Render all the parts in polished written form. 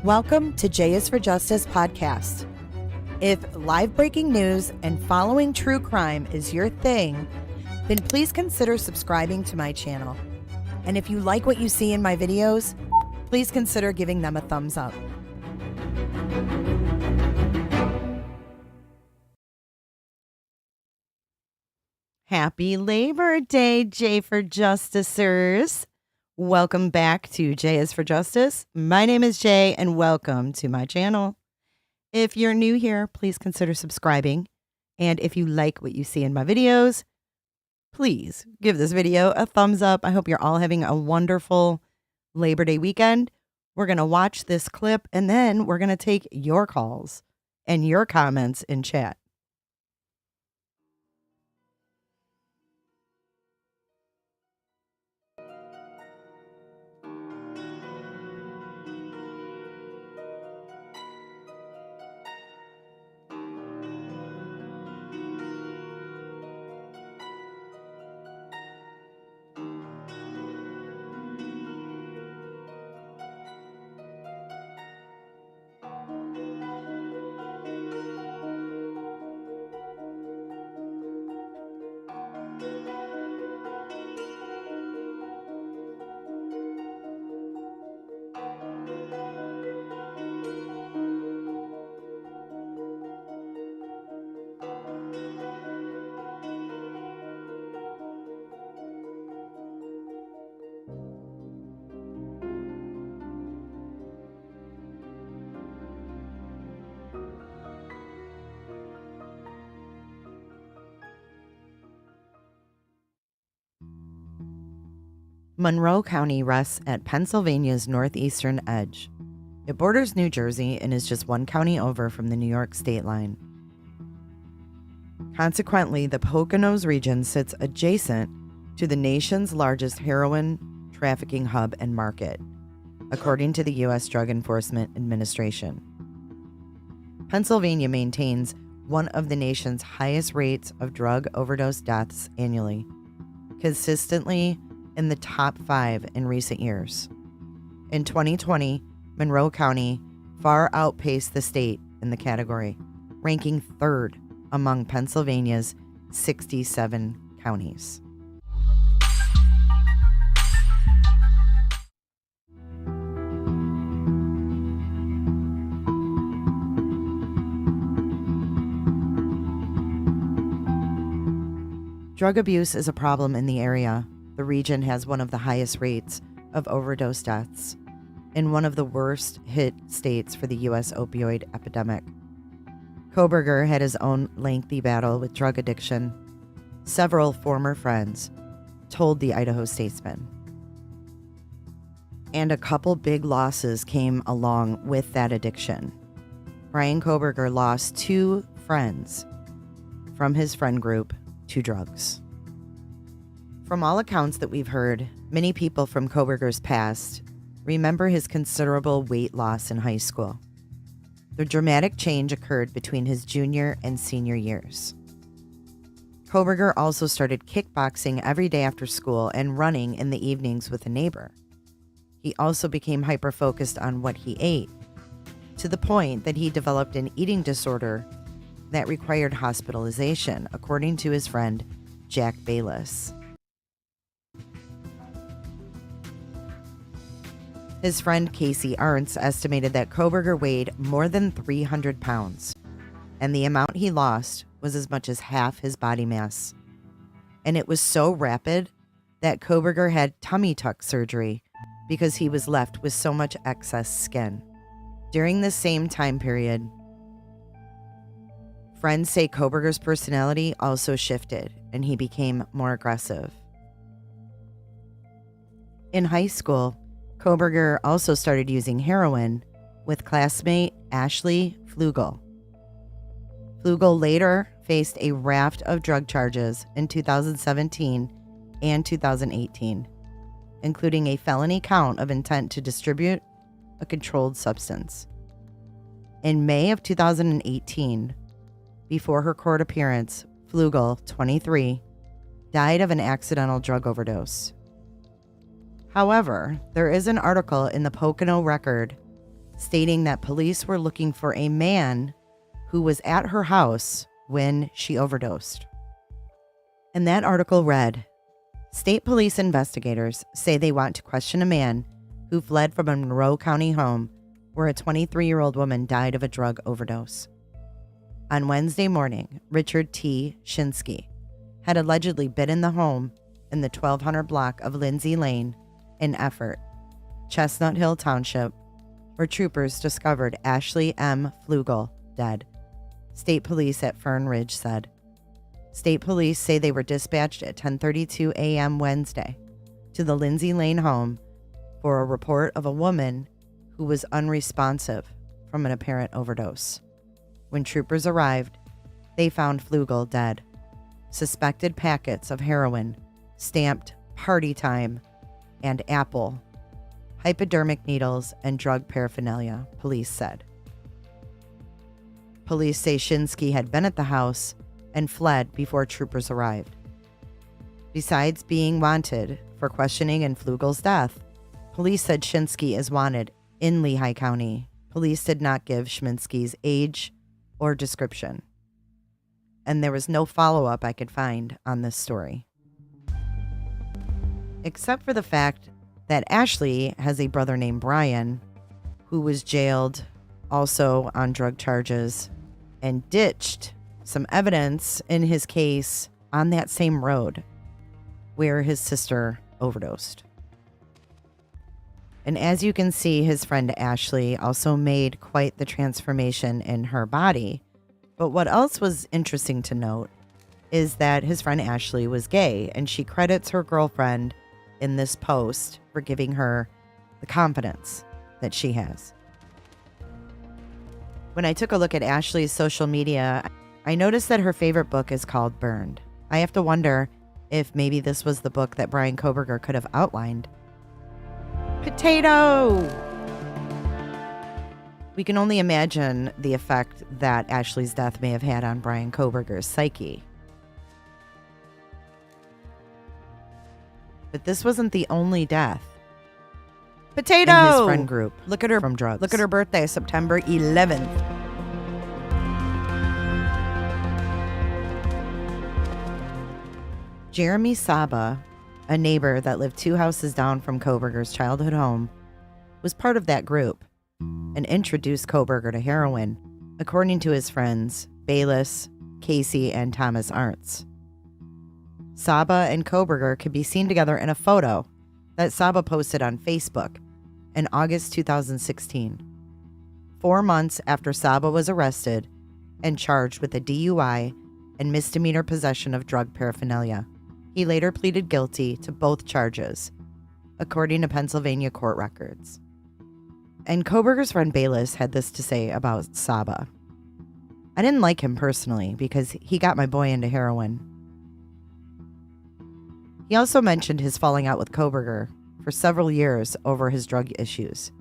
Welcome to J is for Justice podcast. If live breaking news and following true crime is your thing, then please consider subscribing to my channel. And if you like what you see in my videos, please consider giving them a thumbs up. Happy Labor Day, J for Justicers. Welcome back to J is for Justice. My name is Jay and welcome to my channel. If you're new here, please consider subscribing. And if you like what you see in my videos, please give this video a thumbs up. I hope you're all having a wonderful Labor Day weekend. We're going to watch this clip and then we're going to take your calls and your comments in chat. Monroe County rests at Pennsylvania's northeastern edge. It borders New Jersey and is just one county over from the New York state line. Consequently, the Poconos region sits adjacent to the nation's largest heroin trafficking hub and market, according to the U.S. Drug Enforcement Administration. Pennsylvania maintains one of the nation's highest rates of drug overdose deaths annually, consistently in the top 5 in recent years. In 2020, Monroe County far outpaced the state in the category, ranking 3rd among Pennsylvania's 67 counties. Drug abuse is a problem in the area. The region has one of the highest rates of overdose deaths and one of the worst hit states for the U.S. opioid epidemic. Kohberger had his own lengthy battle with drug addiction. Several former friends told the Idaho Statesman. And a couple big losses came along with that addiction. Bryan Kohberger lost 2 friends from his friend group to drugs. From all accounts that we've heard, many people from Kohberger's past remember his considerable weight loss in high school. The dramatic change occurred between his junior and senior years. Kohberger also started kickboxing every day after school and running in the evenings with a neighbor. He also became hyper-focused on what he ate, to the point that he developed an eating disorder that required hospitalization, according to his friend Jack Bayless. His friend Casey Arntz estimated that Kohberger weighed more than 300 pounds, and the amount he lost was as much as half his body mass. And it was so rapid that Kohberger had tummy tuck surgery because he was left with so much excess skin. During this same time period, friends say Kohberger's personality also shifted and he became more aggressive. In high school, Kohberger also started using heroin with classmate Ashley Flugel. Flugel later faced a raft of drug charges in 2017 and 2018, including a felony count of intent to distribute a controlled substance. In May of 2018, before her court appearance, Flugel, 23, died of an accidental drug overdose. However, there is an article in the Pocono Record stating that police were looking for a man who was at her house when she overdosed. And that article read, "State police investigators say they want to question a man who fled from a Monroe County home where a 23-year-old woman died of a drug overdose." On Wednesday morning, Richard T. Shinsky had allegedly been in the home in the 1200 block of Lindsay Lane in Effort, Chestnut Hill Township, where troopers discovered Ashley M. Flugel dead, state police at Fern Ridge said. State police say they were dispatched at 10:32 a.m. Wednesday to the Lindsay Lane home for a report of a woman who was unresponsive from an apparent overdose. When troopers arrived, they found Flugel dead. Suspected packets of heroin, stamped "Party Time" and "Apple," hypodermic needles, and drug paraphernalia, police said. Police say Shinsky had been at the house and fled before troopers arrived. Besides being wanted for questioning in Flugel's death, police said Shinsky is wanted in Lehigh County. Police did not give Shinsky's age or description. And there was no follow-up I could find on this story, except for the fact that Ashley has a brother named Bryan who was jailed also on drug charges and ditched some evidence in his case on that same road where his sister overdosed. And as you can see, his friend Ashley also made quite the transformation in her body. But what else was interesting to note is that his friend Ashley was gay, and she credits her girlfriend in this post for giving her the confidence that she has. When I took a look at Ashley's social media, I noticed that her favorite book is called Burned. I have to wonder if maybe this was the book that Bryan Kohberger could have outlined. Potato! We can only imagine the effect that Ashley's death may have had on Bryan Kohberger's psyche. But this wasn't the only death. Potato! In his friend group. Look at her from drugs. Look at her birthday, September 11th. Jeremy Saba, a neighbor that lived 2 houses down from Kohberger's childhood home, was part of that group and introduced Kohberger to heroin, according to his friends Bayless, Casey, and Thomas Arntz. Saba and Kohberger could be seen together in a photo that Saba posted on Facebook in August 2016, 4 months after Saba was arrested and charged with a DUI and misdemeanor possession of drug paraphernalia. He later pleaded guilty to both charges according to Pennsylvania court records. And Kohberger's friend Bayless had this to say about Saba. I didn't like him personally because he got my boy into heroin. He also mentioned his falling out with Kohberger for several years over his drug issues.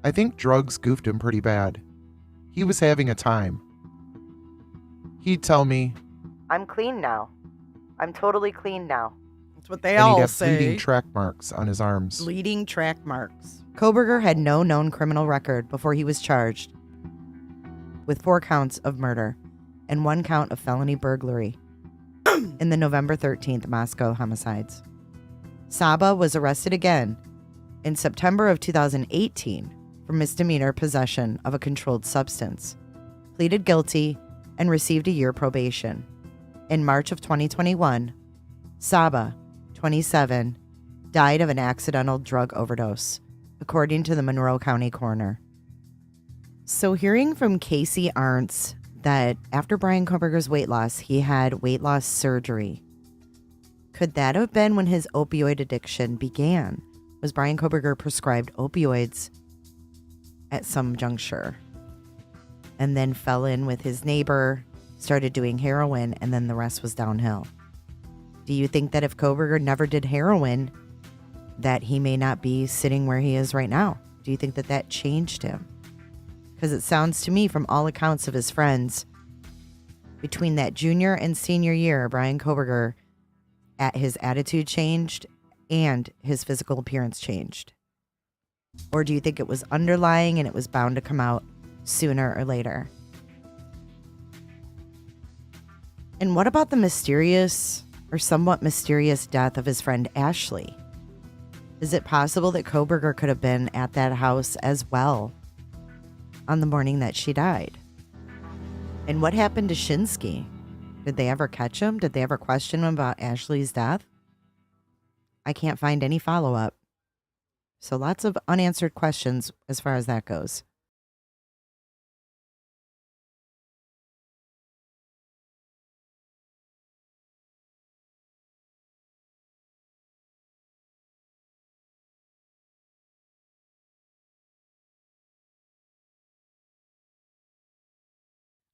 I think drugs goofed him pretty bad. He was having a time. He'd tell me, I'm clean now. I'm totally clean now. That's what they and he'd all have say. bleeding track marks on his arms. Bleeding track marks. Kohberger had no known criminal record before he was charged with 4 counts of murder and 1 count of felony burglary in the November 13th Moscow homicides. Saba was arrested again in September of 2018 for misdemeanor possession of a controlled substance, pleaded guilty, and received a year probation. In March of 2021, Saba, 27, died of an accidental drug overdose, according to the Monroe County coroner. So hearing from Casey Arntz that after Bryan Kohberger's weight loss, he had weight loss surgery. Could that have been when his opioid addiction began? Was Bryan Kohberger prescribed opioids at some juncture and then fell in with his neighbor, started doing heroin, and then the rest was downhill? Do you think that if Kohberger never did heroin, that he may not be sitting where he is right now? Do you think that that changed him? Because it sounds to me from all accounts of his friends, between that junior and senior year, Bryan Kohberger, his attitude changed and his physical appearance changed. Or do you think it was underlying and it was bound to come out sooner or later? And what about the mysterious or somewhat mysterious death of his friend Ashley? Is it possible that Kohberger could have been at that house as well on the morning that she died? And what happened to Shinsky? Did they ever catch him? Did they ever question him about Ashley's death? I can't find any follow-up. So lots of unanswered questions as far as that goes.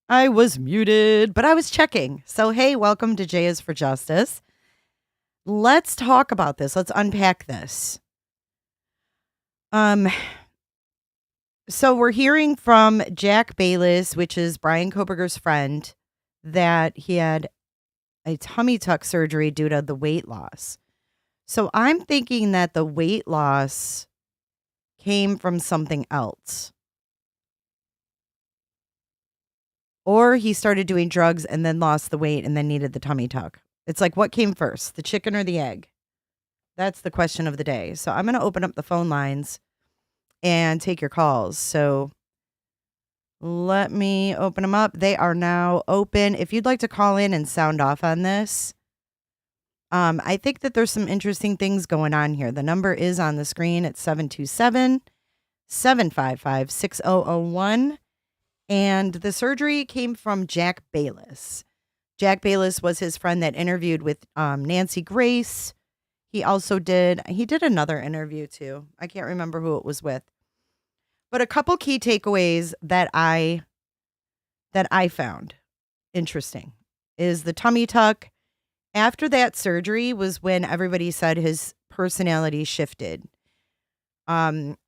I was muted, but I was checking. So, hey, welcome to J is for Justice. Let's talk about this. Let's unpack this. So we're hearing from Jack Bayless, which is Bryan Kohberger's friend, that he had a tummy tuck surgery due to the weight loss. So I'm thinking that the weight loss came from something else. Or he started doing drugs and then lost the weight and then needed the tummy tuck. It's like, what came first, the chicken or the egg? That's the question of the day. So I'm going to open up the phone lines and take your calls. So let me open them up. They are now open. If you'd like to call in and sound off on this, I think that there's some interesting things going on here. The number is on the screen. It's 727-755-6001. And the surgery came from Jack Bayless. Jack Bayless was his friend that interviewed with Nancy Grace. He also did another interview too. I can't remember who it was with. But a couple key takeaways that I found interesting is the tummy tuck. After that surgery was when everybody said his personality shifted. And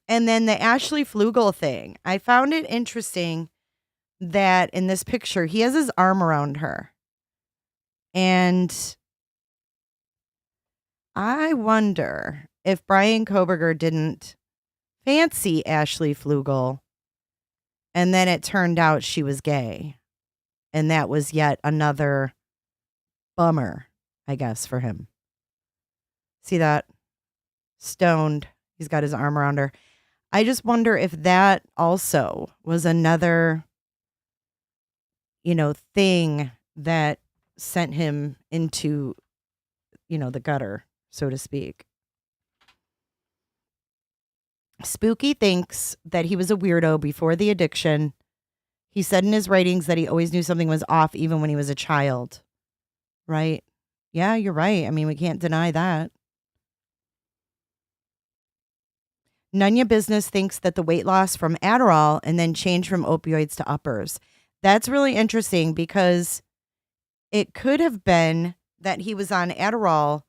then the Ashley Flugel thing. I found it interesting that in this picture, he has his arm around her. And I wonder if Bryan Kohberger didn't fancy Ashley Flugel, and then it turned out she was gay. And that was yet another bummer, I guess, for him. See that? Stoned. He's got his arm around her. I just wonder if that also was another, thing that sent him into, the gutter, so to speak. Spooky thinks that he was a weirdo before the addiction. He said in his writings that he always knew something was off even when he was a child. Right? Yeah, you're right. I mean, we can't deny that. None of your business thinks that the weight loss from Adderall and then change from opioids to uppers. That's really interesting because it could have been that he was on Adderall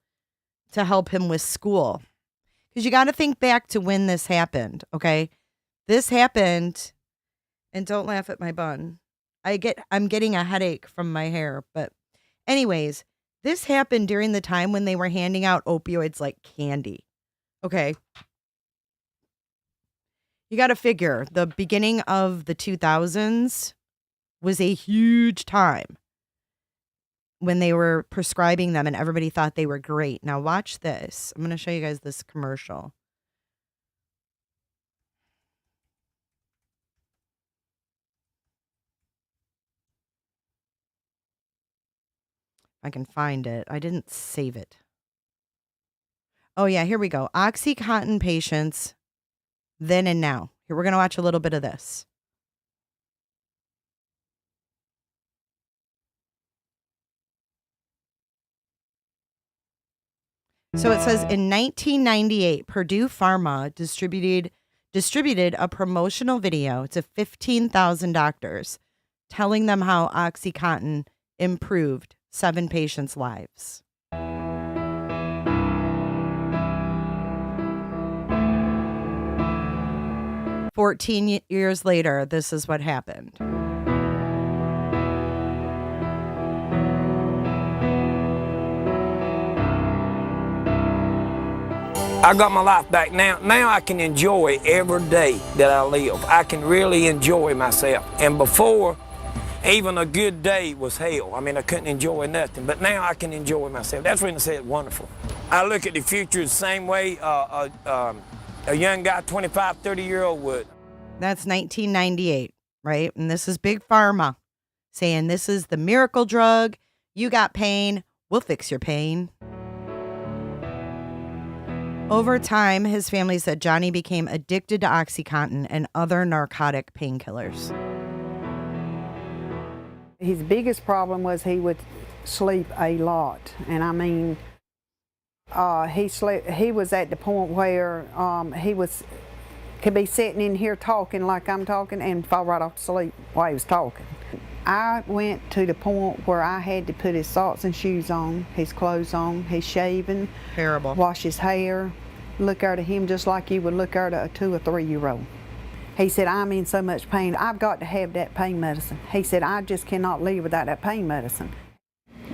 to help him with school. Because you got to think back to when this happened, okay? This happened, and don't laugh at my bun. I'm getting a headache from my hair, but anyways, this happened during the time when they were handing out opioids like candy. Okay. You got to figure the beginning of the 2000s was a huge time when they were prescribing them and everybody thought they were great. Now watch this. I'm going to show you guys this commercial. I can find it. I didn't save it. Oh yeah, here we go. OxyContin patients then and now. Here, we're going to watch a little bit of this. So it says in 1998, Purdue Pharma distributed a promotional video to 15,000 doctors telling them how OxyContin improved 7 patients' lives. Years later, this is what happened. I got my life back now. Now I can enjoy every day that I live. I can really enjoy myself. And before, even a good day was hell. I mean, I couldn't enjoy nothing. But now I can enjoy myself. That's when I say it's wonderful. I look at the future the same way a young guy, 25, 30-year-old would. That's 1998, right? And this is Big Pharma saying this is the miracle drug. You got pain. We'll fix your pain. Over time, his family said Johnny became addicted to OxyContin and other narcotic painkillers. His biggest problem was he would sleep a lot. And I mean, he was at the point where could be sitting in here talking like I'm talking and fall right off to sleep while he was talking. I went to the point where I had to put his socks and shoes on, his clothes on, his shaving, Terrible. Wash his hair, look out at him just like you would look out at a 2 or 3-year-old. He said, I'm in so much pain, I've got to have that pain medicine. He said, I just cannot live without that pain medicine.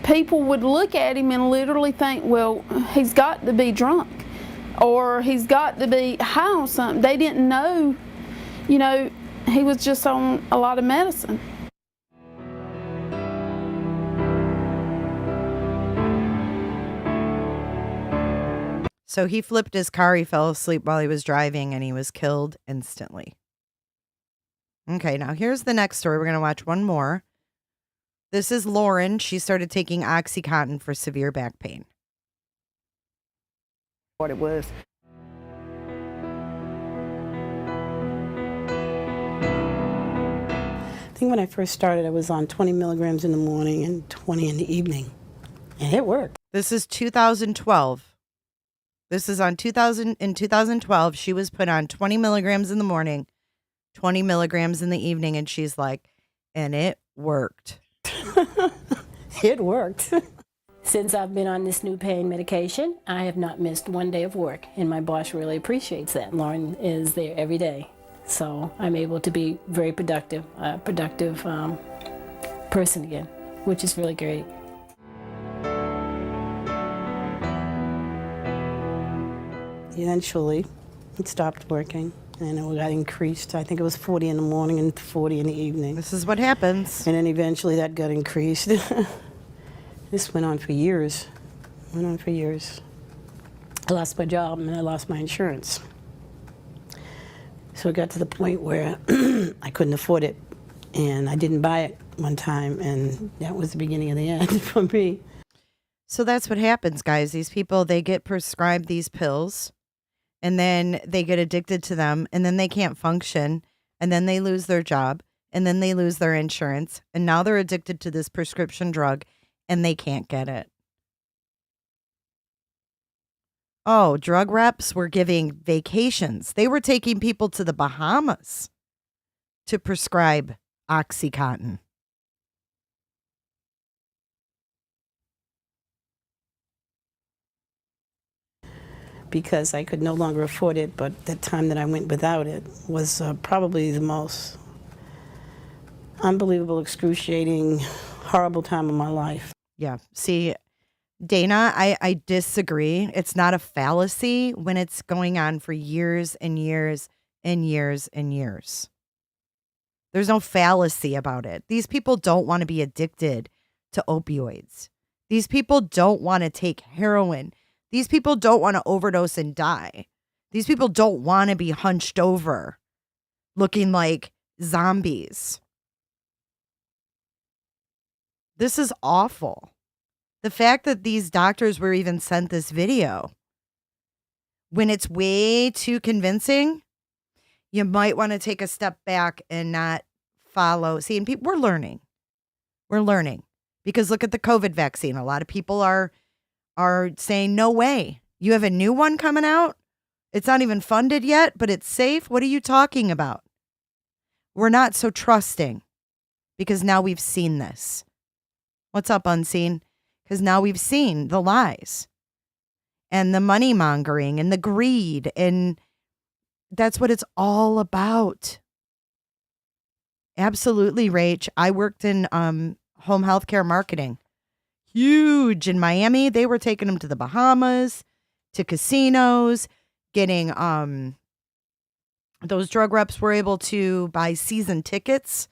People would look at him and literally think, well, he's got to be drunk or he's got to be high on something. They didn't know, he was just on a lot of medicine. So he flipped his car, he fell asleep while he was driving, and he was killed instantly. Okay, now here's the next story. We're going to watch one more. This is Lauren. She started taking OxyContin for severe back pain. What it was. I think when I first started, I was on 20 milligrams in the morning and 20 in the evening, and it worked. This is 2012. This is in 2012. She was put on 20 milligrams in the morning, 20 milligrams in the evening, and she's like, and it worked. It worked. Since I've been on this new pain medication, I have not missed one day of work, and my boss really appreciates that. Lauren is there every day, so I'm able to be very productive person again, which is really great. Eventually, it stopped working, and it got increased. I think it was 40 in the morning and 40 in the evening. This is what happens. And then eventually that got increased. This went on for years. I lost my job and I lost my insurance. So it got to the point where I couldn't afford it, and I didn't buy it one time, and that was the beginning of the end for me. So that's what happens, guys. These people, they get prescribed these pills, and then they get addicted to them, and then they can't function, and then they lose their job, and then they lose their insurance, and now they're addicted to this prescription drug, and they can't get it. Oh, drug reps were giving vacations. They were taking people to the Bahamas to prescribe OxyContin. Because I could no longer afford it, but the time that I went without it was probably the most unbelievable, excruciating, horrible time of my life. Yeah. See, Dana, I disagree. It's not a fallacy when it's going on for years and years and years and years. There's no fallacy about it. These people don't want to be addicted to opioids. These people don't want to take heroin. These people don't want to overdose and die. These people don't want to be hunched over looking like zombies. This is awful. The fact that these doctors were even sent this video, when it's way too convincing, you might want to take a step back and not follow. See, and we're learning. We're learning. Because look at the COVID vaccine. A lot of people are saying, no way. You have a new one coming out? It's not even funded yet, but it's safe? What are you talking about? We're not so trusting because now we've seen this. What's up, Unseen? Because now we've seen the lies and the money mongering and the greed. And that's what it's all about. Absolutely, Rach. I worked in home health care marketing. Huge in Miami. They were taking them to the Bahamas, to casinos, getting those drug reps were able to buy season tickets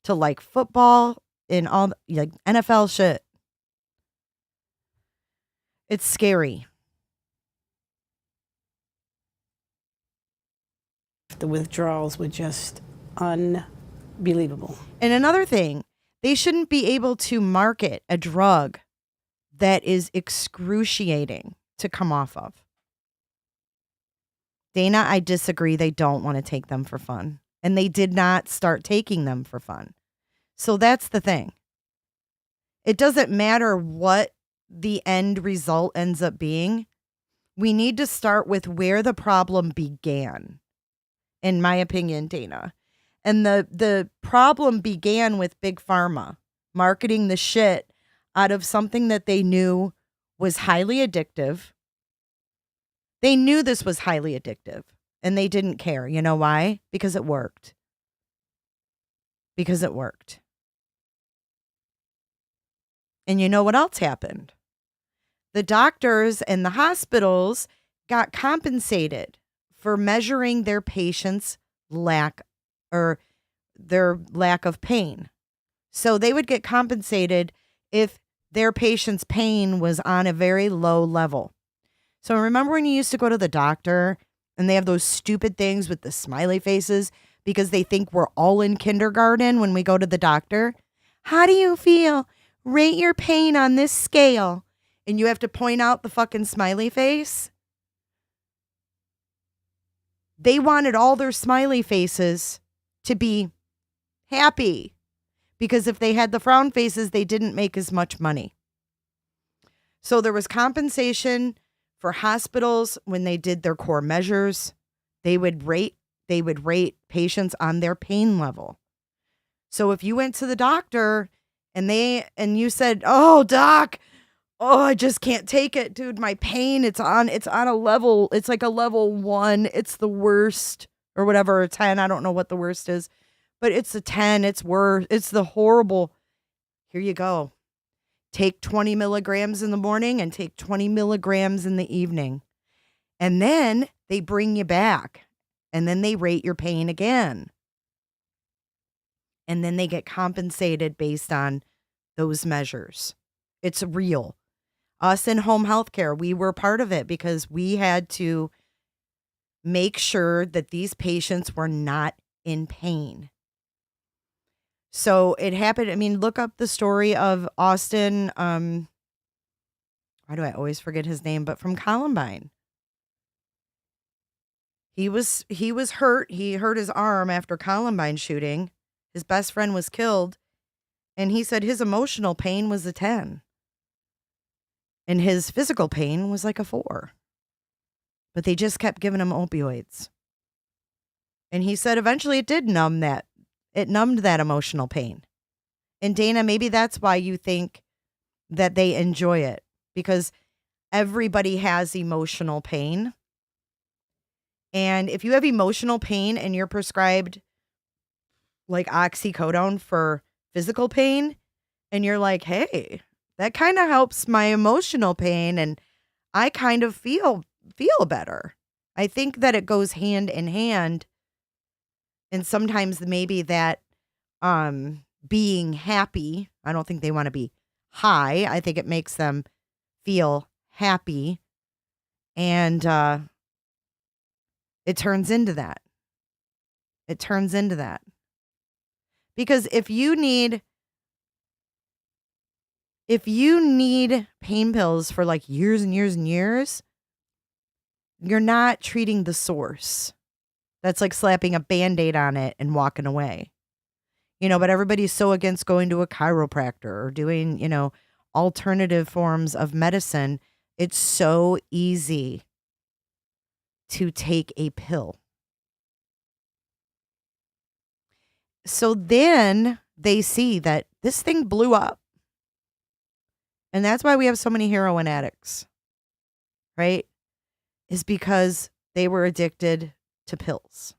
to like football and all like NFL shit. It's scary. The withdrawals were just unbelievable. And another thing, they shouldn't be able to market a drug that is excruciating to come off of. Dana, I disagree. They don't want to take them for fun. And they did not start taking them for fun. So that's the thing. It doesn't matter what the end result ends up being. We need to start with where the problem began, in my opinion, Dana. And the problem began with Big Pharma marketing the shit out of something that they knew was highly addictive. They knew this was highly addictive and they didn't care. You know why? Because it worked. Because it worked. And you know what else happened? The doctors and the hospitals got compensated for measuring their patients' lack of pain. So they would get compensated if their patient's pain was on a very low level. So remember when you used to go to the doctor and they have those stupid things with the smiley faces because they think we're all in kindergarten when we go to the doctor? How do you feel? Rate your pain on this scale. And you have to point out the fucking smiley face. They wanted all their smiley faces to be happy because if they had the frown faces, they didn't make as much money. So there was compensation for hospitals when they did their core measures. They would rate patients on their pain level. So if you went to the doctor and you said, "Oh, doc, I just can't take it, dude. My pain, it's on a level, it's like a level 1. It's the worst," or whatever, a 10. I don't know what the worst is, but it's a 10. It's worse. It's the horrible. Here you go. Take 20 milligrams in the morning and take 20 milligrams in the evening. And then they bring you back and then they rate your pain again. And then they get compensated based on those measures. It's real. Us in home health care, we were part of it because we had to make sure that these patients were not in pain. So it happened. I mean, look up the story of Austin. Why do I always forget his name? But from Columbine. He was hurt. He hurt his arm after Columbine shooting. His best friend was killed. And he said his emotional pain was a 10. And his physical pain was like a 4. but they just kept giving him opioids. And he said eventually it did numb that. It numbed that emotional pain. And Dana, maybe that's why you think that they enjoy it, because everybody has emotional pain. And if you have emotional pain and you're prescribed like oxycodone for physical pain, and you're like, hey, that kind of helps my emotional pain and I kind of feel better. I think that it goes hand in hand. And sometimes maybe that being happy, I don't think they want to be high. I think it makes them feel happy. And it turns into that. It turns into that. Because if you need pain pills for like years and years and years, you're not treating the source. That's like slapping a Band-Aid on it and walking away. But everybody's so against going to a chiropractor or doing, alternative forms of medicine. It's so easy to take a pill. So then they see that this thing blew up. And that's why we have so many heroin addicts, right? Is because they were addicted to pills.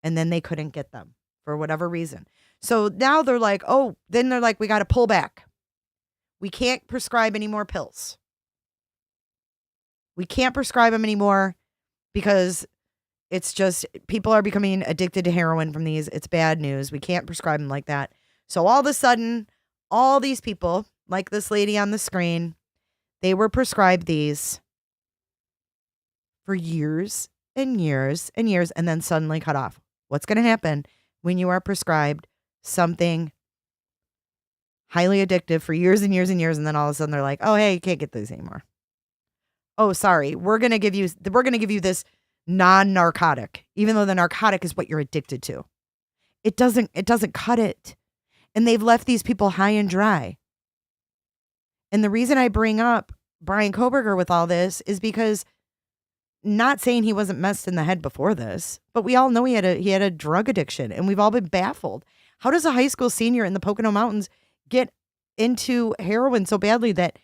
And then they couldn't get them for whatever reason. So now they're like, we got to pull back. We can't prescribe any more pills. We can't prescribe them anymore because it's just people are becoming addicted to heroin from these. It's bad news. We can't prescribe them like that. So all of a sudden, all these people, like this lady on the screen, they were prescribed these for years and years and years and then suddenly cut off. What's going to happen when you are prescribed something highly addictive for years and years and years, and then all of a sudden they're like, oh, hey, you can't get these anymore. Oh, sorry. We're going to give you this non-narcotic, even though the narcotic is what you're addicted to. It doesn't cut it. And they've left these people high and dry. And the reason I bring up Bryan Kohberger with all this is because, not saying he wasn't messed in the head before this, but we all know he had a drug addiction, and we've all been baffled. How does a high school senior in the Pocono Mountains get into heroin so badly that,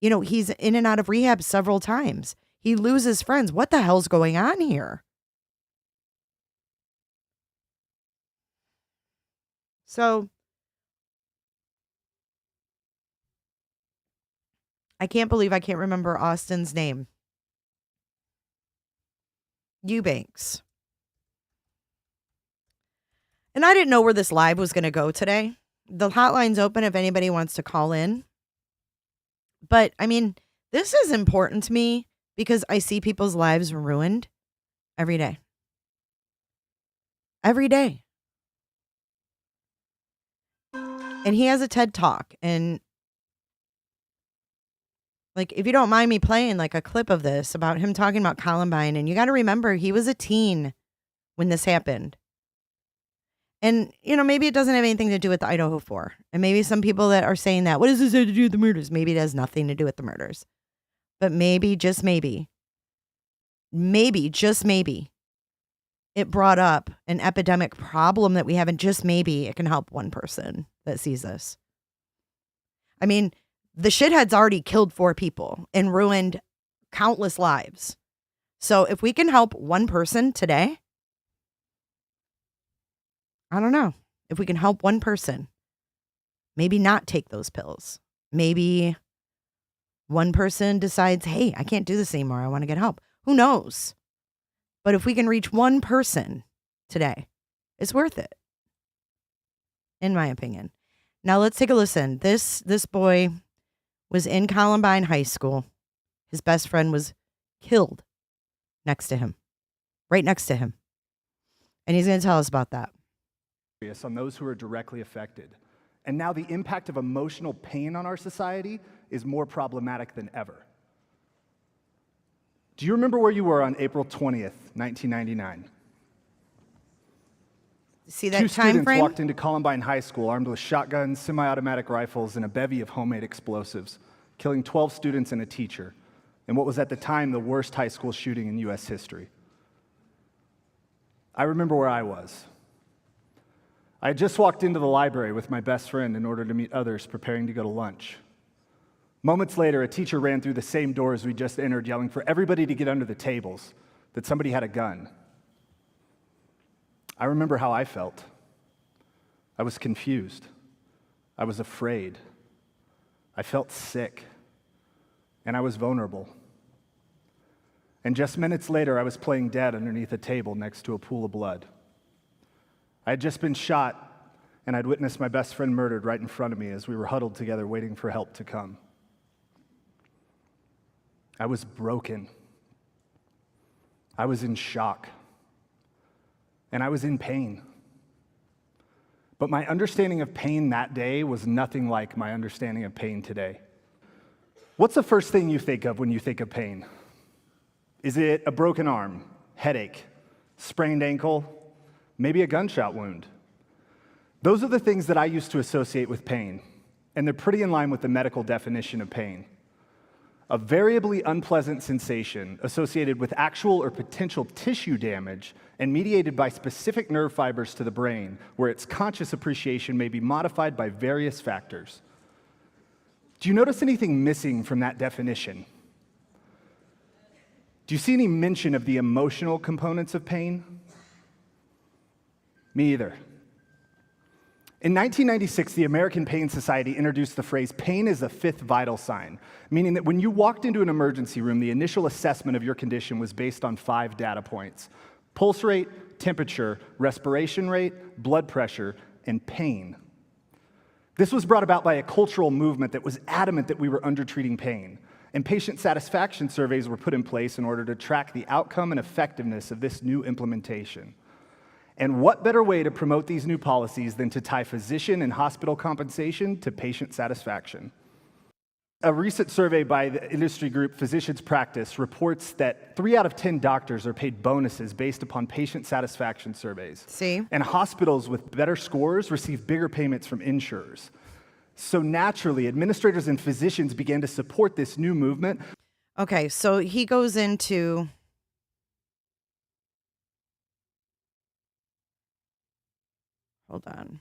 he's in and out of rehab several times? He loses friends. What the hell's going on here? So I can't believe I can't remember Austin's name. Eubanks. And I didn't know where this live was going to go today. The hotline's open if anybody wants to call in. But, this is important to me because I see people's lives ruined every day. Every day. And he has a TED Talk. And, if you don't mind me playing, a clip of this about him talking about Columbine. And you got to remember, he was a teen when this happened. And, maybe it doesn't have anything to do with the Idaho 4. And maybe some people that are saying that, what does this have to do with the murders? Maybe it has nothing to do with the murders. But maybe, just maybe, it brought up an epidemic problem that we have. And just maybe it can help one person that sees this. The shithead's already killed 4 people and ruined countless lives. So if we can help one person today, I don't know. If we can help one person, maybe not take those pills. Maybe one person decides, hey, I can't do this anymore. I want to get help. Who knows? But if we can reach one person today, it's worth it. In my opinion. Now let's take a listen. This boy was in Columbine High School. His best friend was killed next to him. Right next to him. And he's going to tell us about that. On those who are directly affected. And now the impact of emotional pain on our society is more problematic than ever. Do you remember where you were on April 20th, 1999? See that 2 time students frame? walked into Columbine High School armed with shotguns, semi-automatic rifles, and a bevy of homemade explosives, killing 12 students and a teacher. in what was at the time the worst high school shooting in U.S. history. I remember where I was. I had just walked into the library with my best friend in order to meet others preparing to go to lunch. Moments later, a teacher ran through the same doors we just entered, yelling for everybody to get under the tables, that somebody had a gun. I remember how I felt. I was confused. I was afraid. I felt sick. And I was vulnerable. And just minutes later, I was playing dead underneath a table next to a pool of blood. I had just been shot, and I'd witnessed my best friend murdered right in front of me as we were huddled together waiting for help to come. I was broken. I was in shock. And I was in pain. But my understanding of pain that day was nothing like my understanding of pain today. What's the first thing you think of when you think of pain? Is it a broken arm, headache, sprained ankle, maybe a gunshot wound? Those are the things that I used to associate with pain, and they're pretty in line with the medical definition of pain. A variably unpleasant sensation associated with actual or potential tissue damage and mediated by specific nerve fibers to the brain, where its conscious appreciation may be modified by various factors. Do you notice anything missing from that definition? Do you see any mention of the emotional components of pain? Me either. In 1996, the American Pain Society introduced the phrase, pain is a fifth vital sign, meaning that when you walked into an emergency room, the initial assessment of your condition was based on 5 data points: pulse rate, temperature, respiration rate, blood pressure, and pain. This was brought about by a cultural movement that was adamant that we were undertreating pain, and patient satisfaction surveys were put in place in order to track the outcome and effectiveness of this new implementation. And what better way to promote these new policies than to tie physician and hospital compensation to patient satisfaction? A recent survey by the industry group Physicians Practice reports that 3 out of 10 doctors are paid bonuses based upon patient satisfaction surveys. See? And hospitals with better scores receive bigger payments from insurers. So naturally, administrators and physicians began to support this new movement. Okay, so he goes into... Hold on.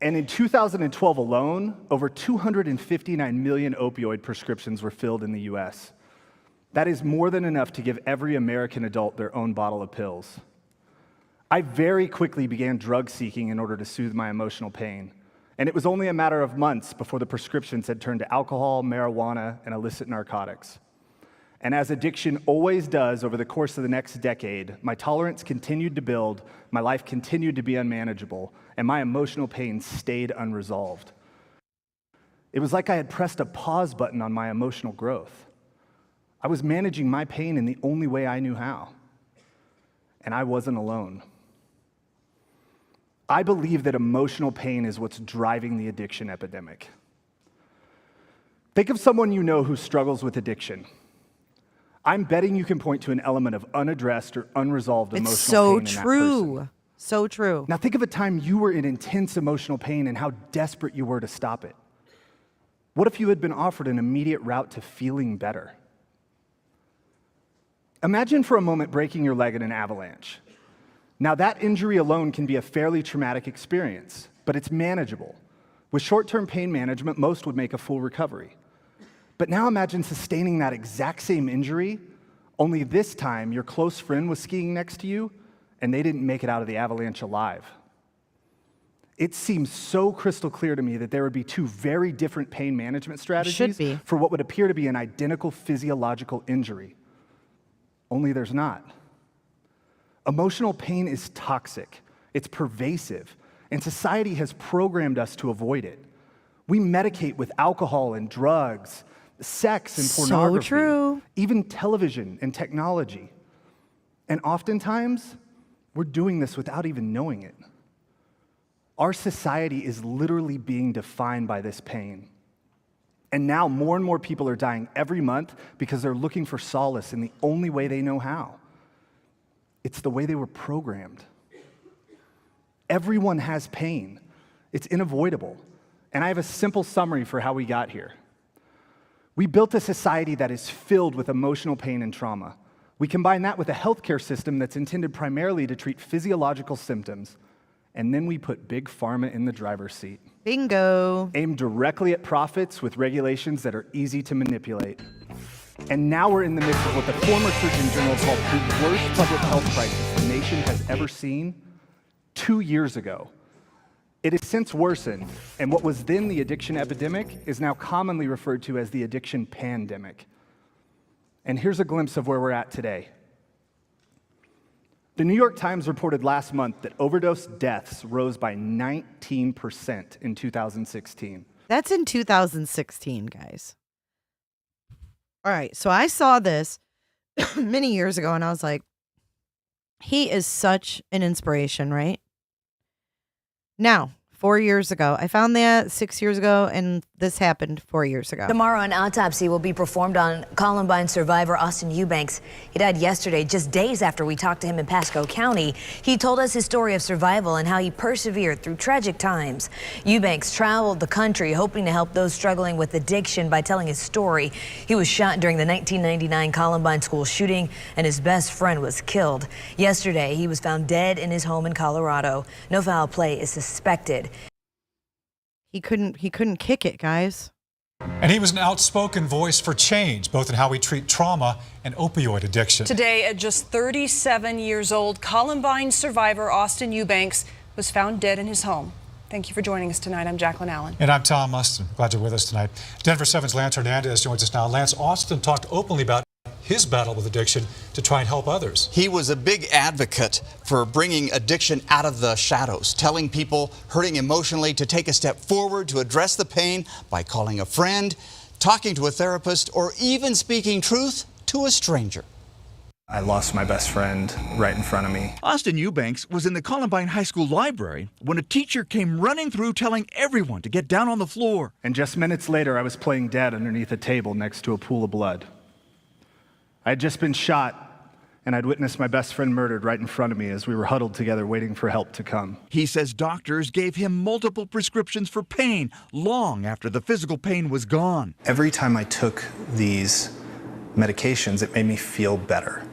And in 2012 alone, over 259 million opioid prescriptions were filled in the U.S. That is more than enough to give every American adult their own bottle of pills. I very quickly began drug seeking in order to soothe my emotional pain. And it was only a matter of months before the prescriptions had turned to alcohol, marijuana, and illicit narcotics. And as addiction always does over the course of the next decade, my tolerance continued to build, my life continued to be unmanageable, and my emotional pain stayed unresolved. It was like I had pressed a pause button on my emotional growth. I was managing my pain in the only way I knew how. And I wasn't alone. I believe that emotional pain is what's driving the addiction epidemic. Think of someone you know who struggles with addiction. I'm betting you can point to an element of unaddressed or unresolved emotional pain in that person. So true. Now think of a time you were in intense emotional pain and how desperate you were to stop it. What if you had been offered an immediate route to feeling better? Imagine for a moment breaking your leg in an avalanche. Now that injury alone can be a fairly traumatic experience, but it's manageable. With short-term pain management, most would make a full recovery. But now imagine sustaining that exact same injury, only this time your close friend was skiing next to you and they didn't make it out of the avalanche alive. It seems so crystal clear to me that there would be 2 very different pain management strategies for what would appear to be an identical physiological injury. Only there's not. Emotional pain is toxic, it's pervasive, and society has programmed us to avoid it. We medicate with alcohol and drugs, sex and pornography, So true. even television and technology. And oftentimes, we're doing this without even knowing it. Our society is literally being defined by this pain. And now more and more people are dying every month because they're looking for solace in the only way they know how. It's the way they were programmed. Everyone has pain. It's unavoidable. And I have a simple summary for how we got here. We built a society that is filled with emotional pain and trauma. We combine that with a healthcare system that's intended primarily to treat physiological symptoms, and then we put big pharma in the driver's seat. Bingo. Aimed directly at profits with regulations that are easy to manipulate. And now we're in the midst of what the former Surgeon General called the worst public health crisis the nation has ever seen 2 years ago. It has since worsened, and what was then the addiction epidemic is now commonly referred to as the addiction pandemic. And here's a glimpse of where we're at today. The New York Times reported last month that overdose deaths rose by 19% in 2016. That's in 2016, guys. All right, so I saw this many years ago, and I was like, he is such an inspiration, right? Now, 4 years ago. I found that 6 years ago, and this happened 4 years ago. Tomorrow, an autopsy will be performed on Columbine survivor Austin Eubanks. He died yesterday, just days after we talked to him in Pasco County. He told us his story of survival and how he persevered through tragic times. Eubanks traveled the country hoping to help those struggling with addiction by telling his story. He was shot during the 1999 Columbine school shooting, and his best friend was killed. Yesterday, he was found dead in his home in Colorado. No foul play is suspected. He couldn't kick it, guys. And he was an outspoken voice for change, both in how we treat trauma and opioid addiction. Today, at just 37 years old, Columbine survivor Austin Eubanks was found dead in his home. Thank you for joining us tonight. I'm Jacqueline Allen. And I'm Tom Mustin. Glad you're with us tonight. Denver 7's Lance Hernandez joins us now. Lance, Austin talked openly about his battle with addiction to try and help others. He was a big advocate for bringing addiction out of the shadows, telling people hurting emotionally to take a step forward to address the pain by calling a friend, talking to a therapist, or even speaking truth to a stranger. I lost my best friend right in front of me. Austin Eubanks was in the Columbine High School library when a teacher came running through telling everyone to get down on the floor. And just minutes later, I was playing dead underneath a table next to a pool of blood. I had just been shot, and I'd witnessed my best friend murdered right in front of me as we were huddled together waiting for help to come. He says doctors gave him multiple prescriptions for pain long after the physical pain was gone. Every time I took these medications, it made me feel better.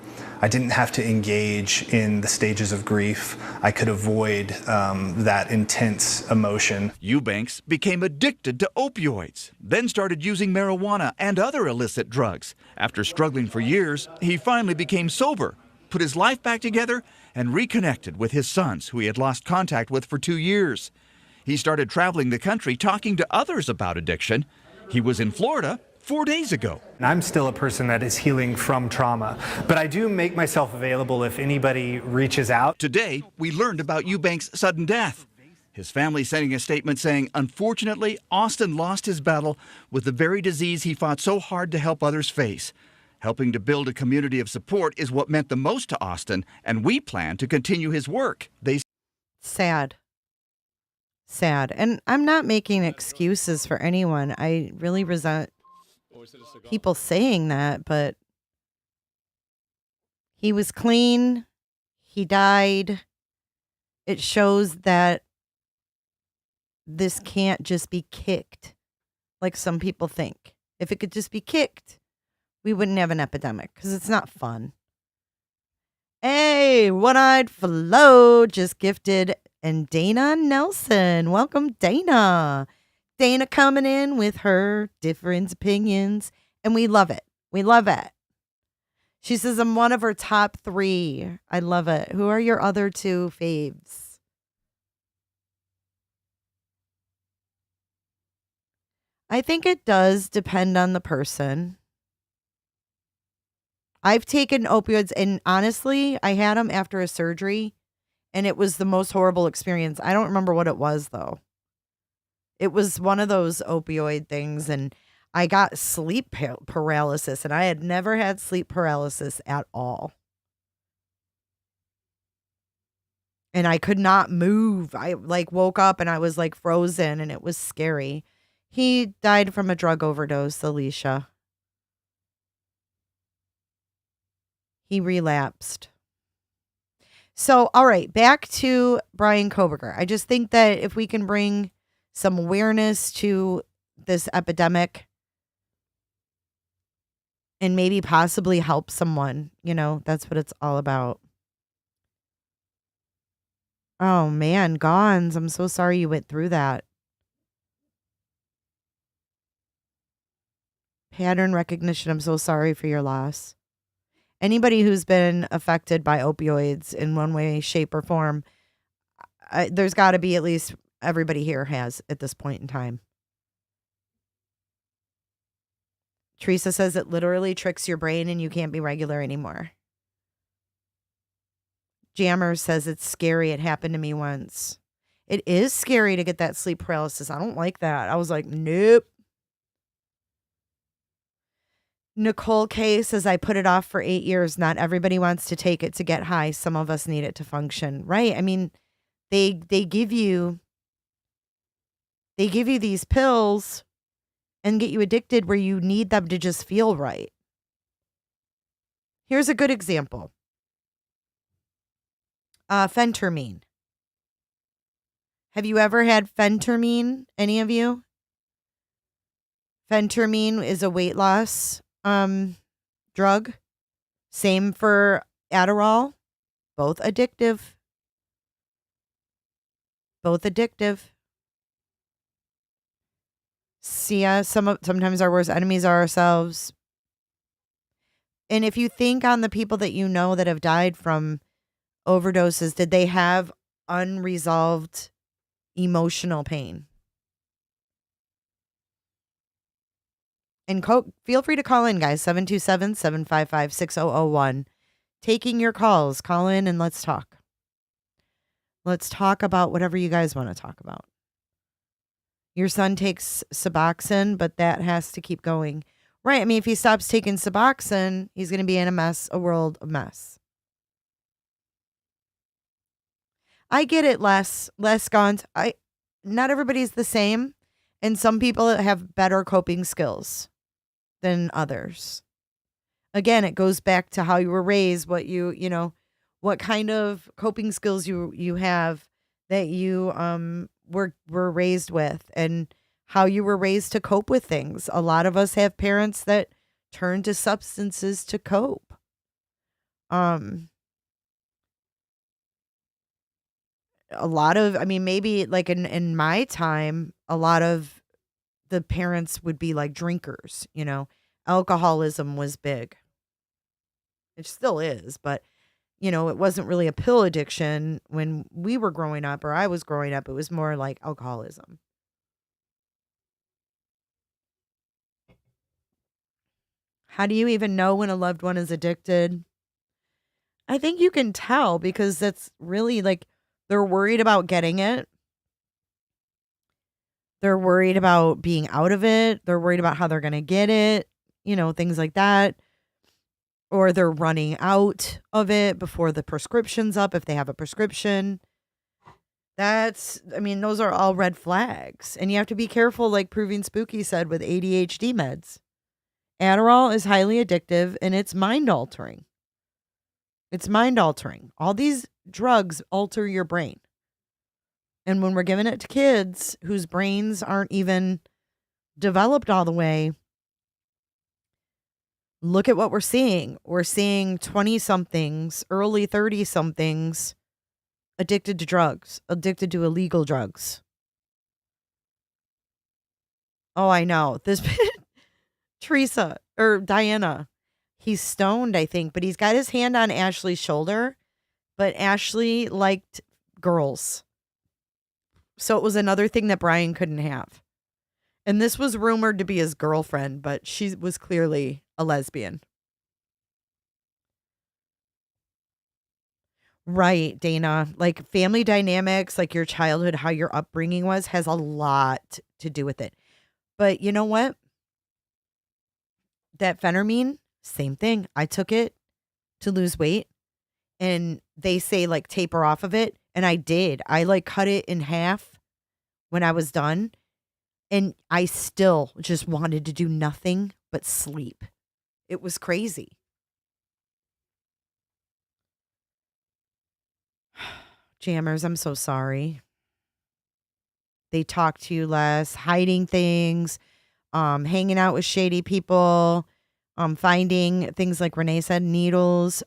I didn't have to engage in the stages of grief. I could avoid that intense emotion. Eubanks became addicted to opioids, then started using marijuana and other illicit drugs. After struggling for years, he finally became sober, put his life back together, and reconnected with his sons, who he had lost contact with for 2 years. He started traveling the country talking to others about addiction. He was in Florida 4 days ago. And I'm still a person that is healing from trauma, but I do make myself available if anybody reaches out. Today, we learned about Eubanks' sudden death. His family sending a statement saying, unfortunately, Austin lost his battle with the very disease he fought so hard to help others face. Helping to build a community of support is what meant the most to Austin, and we plan to continue his work. Sad. And I'm not making excuses for anyone. I really resent people saying that, but he was clean. He died. It shows that this can't just be kicked like some people think. If it could just be kicked, we wouldn't have an epidemic because it's not fun. Hey, One-Eyed Flo just gifted, and Dana Nelson. Welcome, Dana. Dana coming in with her different opinions, and we love it. We love it. She says, I'm one of her top 3. I love it. Who are your other 2 faves? I think it does depend on the person. I've taken opioids, and honestly, I had them after a surgery, and it was the most horrible experience. I don't remember what it was, though. It was one of those opioid things, and I got sleep paralysis, and I had never had sleep paralysis at all. And I could not move. I woke up and I was frozen, and it was scary. He died from a drug overdose, Alicia. He relapsed. So, all right, back to Bryan Kohberger. I just think that if we can bring some awareness to this epidemic and maybe possibly help someone, that's what it's all about. Oh man, Gons, I'm so sorry you went through that. Pattern recognition, I'm so sorry for your loss. Anybody who's been affected by opioids in one way, shape, or form, there's got to be at least everybody here has at this point in time. Teresa says it literally tricks your brain and you can't be regular anymore. Jammer says it's scary. It happened to me once. It is scary to get that sleep paralysis. I don't like that. I was like, nope. Nicole K says, I put it off for 8 years. Not everybody wants to take it to get high. Some of us need it to function. Right. I mean, they give you these pills and get you addicted where you need them to just feel right. Here's a good example. Phentermine. Have you ever had phentermine? Any of you? Phentermine is a weight loss drug. Same for Adderall. Both addictive. Both addictive. See, sometimes our worst enemies are ourselves. And if you think on the people that you know that have died from overdoses, did they have unresolved emotional pain? And feel free to call in, guys. 727-755-6001. Taking your calls. Call in and let's talk. Let's talk about whatever you guys want to talk about. Your son takes Suboxone, but that has to keep going. Right. I mean, if he stops taking Suboxone, he's going to be in a world of mess. I get it, Les Gaunt. Not everybody's the same. And some people have better coping skills than others. Again, it goes back to how you were raised, what what kind of coping skills you have that you were raised with, and how you were raised to cope with things. A lot of us have parents that turn to substances to cope. A lot of, maybe like in my time, a lot of the parents would be like drinkers, alcoholism was big. It still is, but it wasn't really a pill addiction when we were growing up, or I was growing up. It was more like alcoholism. How do you even know when a loved one is addicted? I think you can tell because that's really like, they're worried about getting it. They're worried about being out of it. They're worried about how they're going to get it, things like that. Or they're running out of it before the prescription's up, if they have a prescription. Those are all red flags. And you have to be careful, like Proving Spooky said, with ADHD meds. Adderall is highly addictive and it's mind altering. It's mind altering. All these drugs alter your brain. And when we're giving it to kids whose brains aren't even developed all the way, look at what we're seeing. We're seeing 20-somethings, early 30-somethings addicted to drugs, addicted to illegal drugs. Oh, I know. This Teresa or Diana, he's stoned, I think, but he's got his hand on Ashley's shoulder. But Ashley liked girls. So it was another thing that Bryan couldn't have. And this was rumored to be his girlfriend, but she was clearly a lesbian. Right, Dana. Like family dynamics, like your childhood, how your upbringing was, has a lot to do with it. But you know what? That phentermine, same thing. I took it to lose weight. And they say like taper off of it. And I did. I like cut it in half when I was done. And I still just wanted to do nothing but sleep. It was crazy. Jammers, I'm so sorry. They talk to you less, hiding things, hanging out with shady people, finding things like Renee said, needles,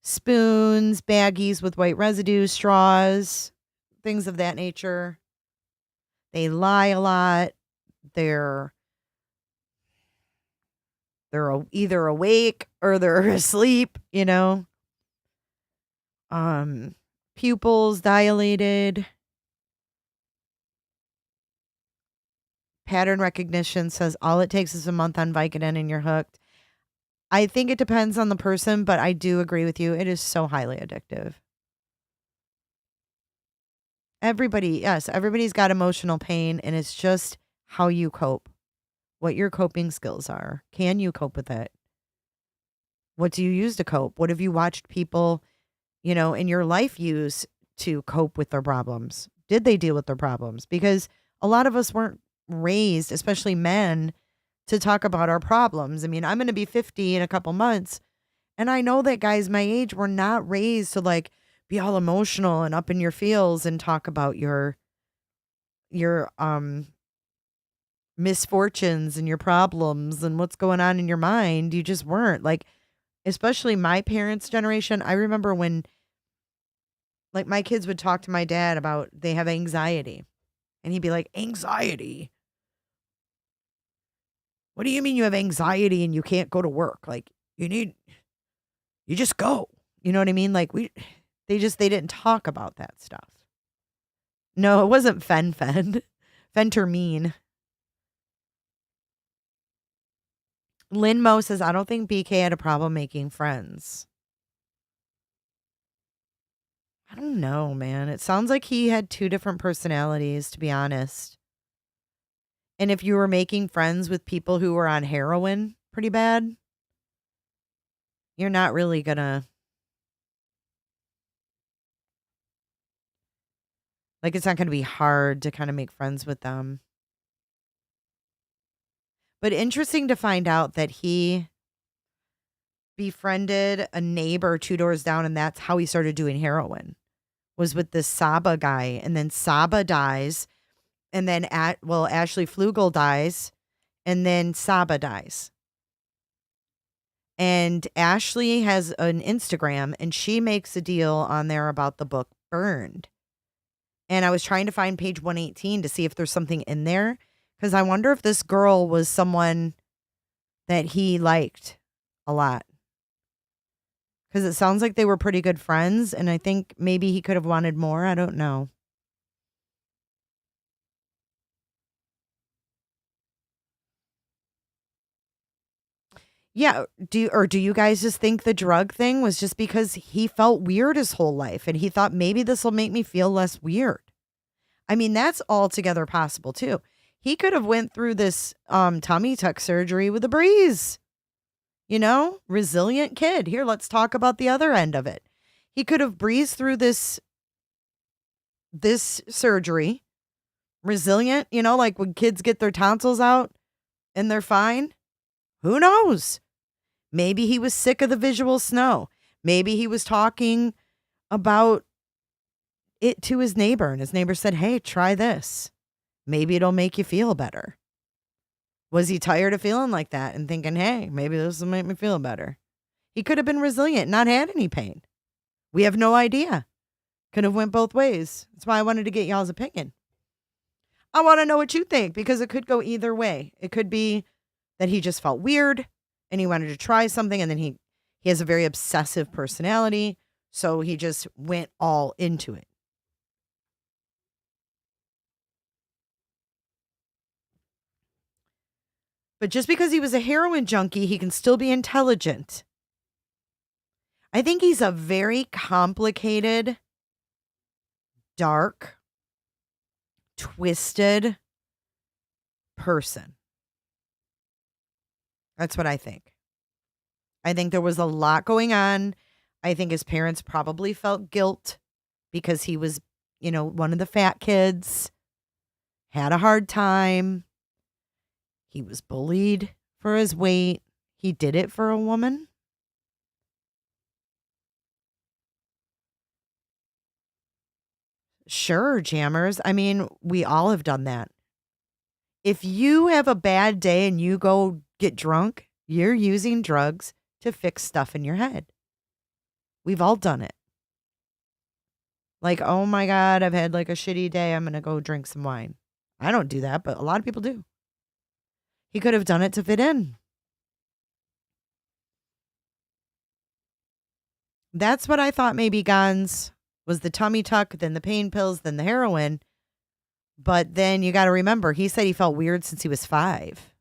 spoons, baggies with white residue, straws, things of that nature. They lie a lot. They're either awake or they're asleep, you know. Pupils dilated. Pattern recognition says all it takes is a month on Vicodin and you're hooked. I think it depends on the person, but I do agree with you. It is so highly addictive. Everybody's got emotional pain, and it's just how you cope, what your coping skills are. Can you cope with it? What do you use to cope? What have you watched people, in your life use to cope with their problems? Did they deal with their problems? Because a lot of us weren't raised, especially men, to talk about our problems. I mean, I'm going to be 50 in a couple months, and I know that guys my age were not raised to like be all emotional and up in your feels and talk about your misfortunes and your problems and what's going on in your mind. You just weren't, like, especially my parents' generation. I remember when, like, my kids would talk to my dad about they have anxiety, and he'd be like, anxiety? What do you mean you have anxiety and you can't go to work? Like, you just go. You know what I mean? Like, they didn't talk about that stuff. No, it wasn't Phentermine. Lynn Mo says, I don't think BK had a problem making friends. I don't know, man. It sounds like he had two different personalities, to be honest. And if you were making friends with people who were on heroin pretty bad, you're not really gonna, like, it's not gonna be hard to kind of make friends with them. But interesting to find out that he befriended a neighbor 2 doors down, and that's how he started doing heroin, was with this Saba guy. And then Saba dies, and then Ashley Flugel dies, and then Saba dies. And Ashley has an Instagram, and she makes a deal on there about the book Burned. And I was trying to find page 118 to see if there's something in there, because I wonder if this girl was someone that he liked a lot. Because it sounds like they were pretty good friends, and I think maybe he could have wanted more. I don't know. Yeah, do you guys just think the drug thing was just because he felt weird his whole life and he thought maybe this will make me feel less weird? I mean, that's altogether possible too. He could have went through this tummy tuck surgery with a breeze. Resilient kid. Here, let's talk about the other end of it. He could have breezed through this surgery. Resilient, like when kids get their tonsils out and they're fine. Who knows? Maybe he was sick of the visual snow. Maybe he was talking about it to his neighbor, and his neighbor said, hey, try this. Maybe it'll make you feel better. Was he tired of feeling like that and thinking, hey, maybe this will make me feel better? He could have been resilient, not had any pain. We have no idea. Could have went both ways. That's why I wanted to get y'all's opinion. I want to know what you think, because it could go either way. It could be that he just felt weird and he wanted to try something, and then he has a very obsessive personality, so he just went all into it. But just because he was a heroin junkie, he can still be intelligent. I think he's a very complicated, dark, twisted person. That's what I think. I think there was a lot going on. I think his parents probably felt guilt because he was, one of the fat kids, had a hard time. He was bullied for his weight. He did it for a woman. Sure, jammers. I mean, we all have done that. If you have a bad day and you go get drunk, you're using drugs to fix stuff in your head. We've all done it. Like, oh my God, I've had like a shitty day. I'm going to go drink some wine. I don't do that, but a lot of people do. He could have done it to fit in. That's what I thought maybe Gons was, the tummy tuck, then the pain pills, then the heroin. But then you got to remember, he said he felt weird since he was 5.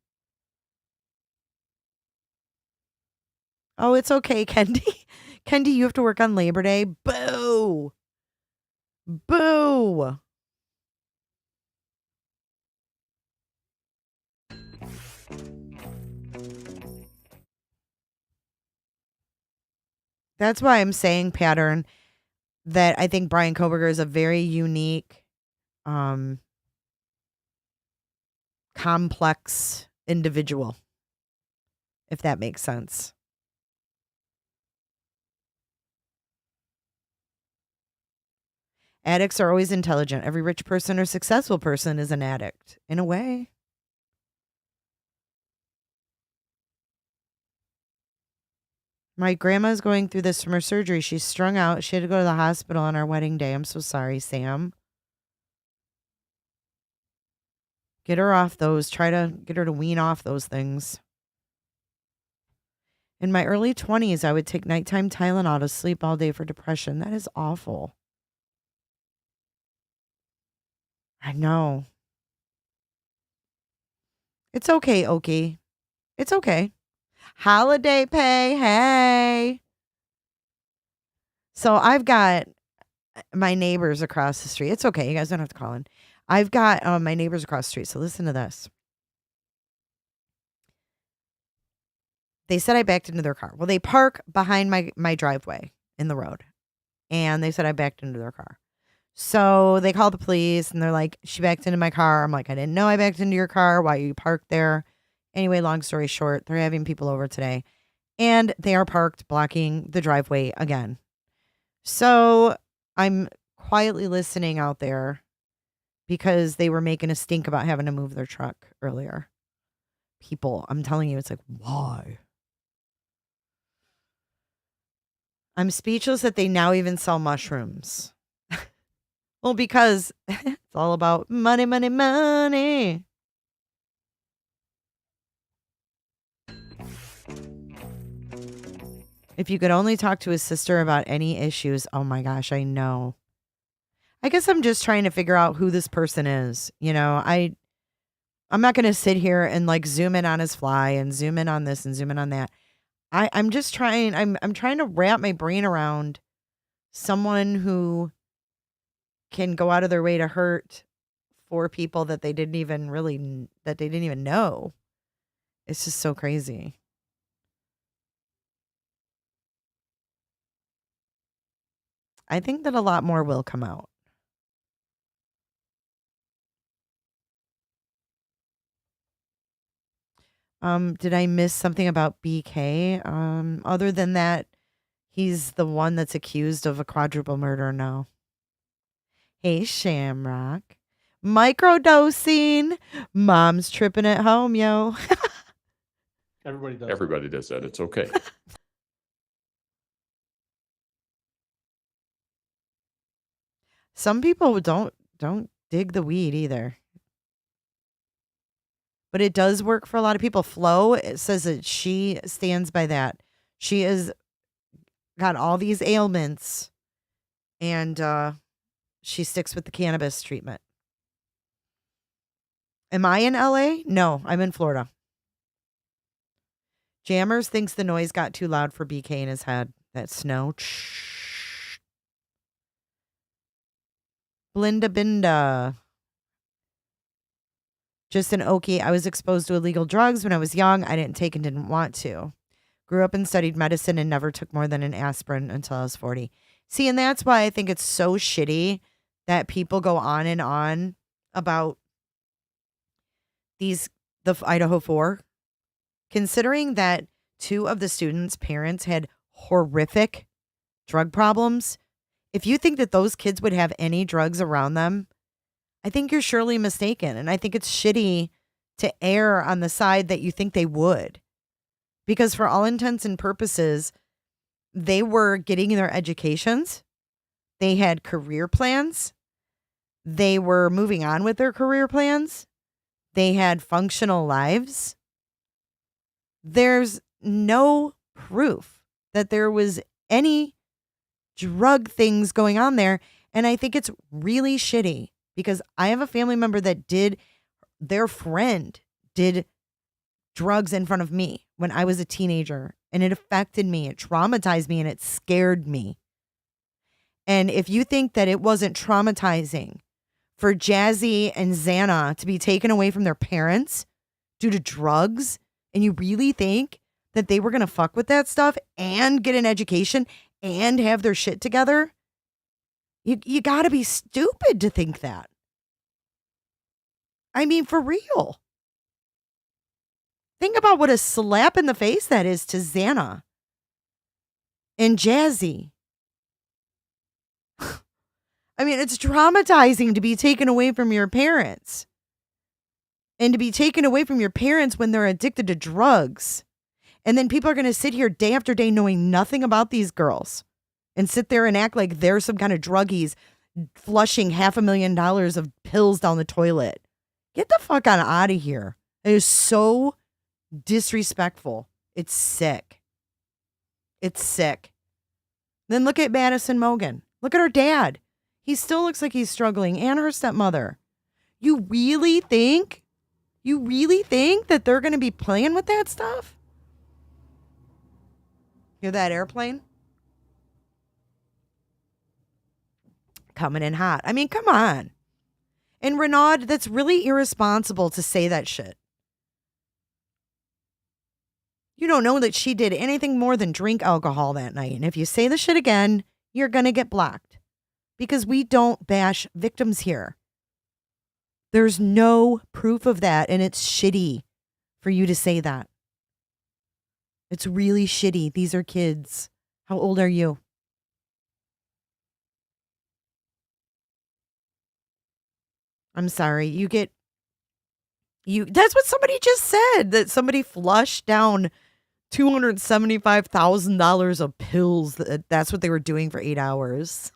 Oh, it's okay, Kendi. Kendi, you have to work on Labor Day. Boo. Boo. That's why I'm saying, Pattern, that I think Bryan Kohberger is a very unique, complex individual, if that makes sense. Addicts are always intelligent. Every rich person or successful person is an addict, in a way. My grandma's going through this from her surgery. She's strung out. She had to go to the hospital on our wedding day. I'm so sorry, Sam. Get her off those. Try to get her to wean off those things. In my early 20s, I would take nighttime Tylenol to sleep all day for depression. That is awful. I know. It's okay, Okie. It's okay. Holiday pay, hey. So I've got my neighbors across the street. It's okay. You guys don't have to call in. I've got my neighbors across the street. So listen to this. They said I backed into their car. Well, they park behind my driveway in the road. And they said I backed into their car. So they called the police and they're like, she backed into my car. I'm like, I didn't know I backed into your car. Why are you parked there? Anyway, long story short, they're having people over today. And they are parked blocking the driveway again. So I'm quietly listening out there because they were making a stink about having to move their truck earlier. People, I'm telling you, it's like, why? I'm speechless that they now even sell mushrooms. Well, because it's all about money, money, money. If you could only talk to his sister about any issues, oh my gosh, I know. I guess I'm just trying to figure out who this person is. You know, I'm not going to sit here and like zoom in on his fly and zoom in on this and zoom in on that. I'm just trying. I'm trying to wrap my brain around someone who can go out of their way to hurt 4 people that they didn't even know. It's just so crazy. I think that a lot more will come out. Did I miss something about BK? Other than that, he's the one that's accused of a quadruple murder. No. Hey, Shamrock. Microdosing. Mom's tripping at home, yo. Everybody does that. It's okay. Some people don't dig the weed either. But it does work for a lot of people. Flo, it says that she stands by that. She has got all these ailments and she sticks with the cannabis treatment. Am I in LA? No, I'm in Florida. Jammers thinks the noise got too loud for BK in his head. That snow. Blinda Binda. Just an Okie. I was exposed to illegal drugs when I was young. I didn't take and didn't want to. Grew up and studied medicine and never took more than an aspirin until I was 40. See, and that's why I think it's so shitty that people go on and on about the Idaho 4. Considering that 2 of the students' parents had horrific drug problems, If you think that those kids would have any drugs around them, I think you're surely mistaken. And I think it's shitty to err on the side that you think they would. Because for all intents and purposes, they were getting their educations. They had career plans. They were moving on with their career plans. They had functional lives. There's no proof that there was any drug things going on there. And I think it's really shitty because I have a family member that their friend did drugs in front of me when I was a teenager, and it affected me. It traumatized me and it scared me. And if you think that it wasn't traumatizing for Jazzy and Xana to be taken away from their parents due to drugs, and you really think that they were going to fuck with that stuff and get an education and have their shit together, you got to be stupid to think that. I mean, for real. Think about what a slap in the face that is to Xana and Jazzy. I mean, it's traumatizing to be taken away from your parents. And to be taken away from your parents when they're addicted to drugs. And then people are going to sit here day after day knowing nothing about these girls. And sit there and act like they're some kind of druggies flushing $500,000 of pills down the toilet. Get the fuck on out of here. It is so disrespectful. It's sick. It's sick. Then look at Madison Mogen. Look at her dad. He still looks like he's struggling, and her stepmother. You really think that they're going to be playing with that stuff? Hear that airplane? Coming in hot. I mean, come on. And Renaud, that's really irresponsible to say that shit. You don't know that she did anything more than drink alcohol that night. And if you say the shit again, you're going to get blocked. Because we don't bash victims here. There's no proof of that. And it's shitty for you to say that. It's really shitty. These are kids. How old are you? I'm sorry. That's what somebody just said, that somebody flushed down $275,000 of pills. That's what they were doing for 8 hours.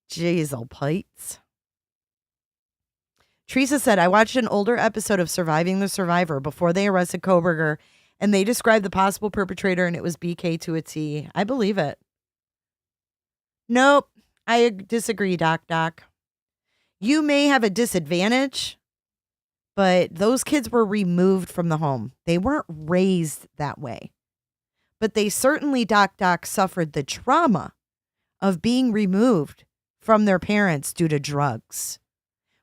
Jeez, oh Pites. Teresa said, I watched an older episode of Surviving the Survivor before they arrested Kohberger, and they described the possible perpetrator, and it was BK to a T. I believe it. Nope. I disagree, Doc. You may have a disadvantage, but those kids were removed from the home. They weren't raised that way. But they certainly, Doc, suffered the trauma of being removed from their parents due to drugs.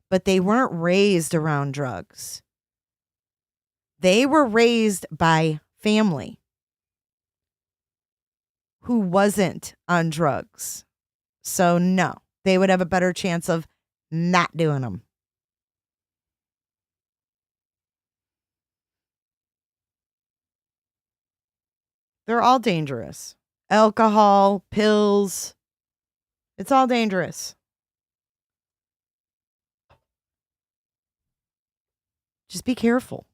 But they weren't raised around drugs. They were raised by family who wasn't on drugs. So no, they would have a better chance of not doing them. They're all dangerous. Alcohol, pills, it's all dangerous. Just be careful.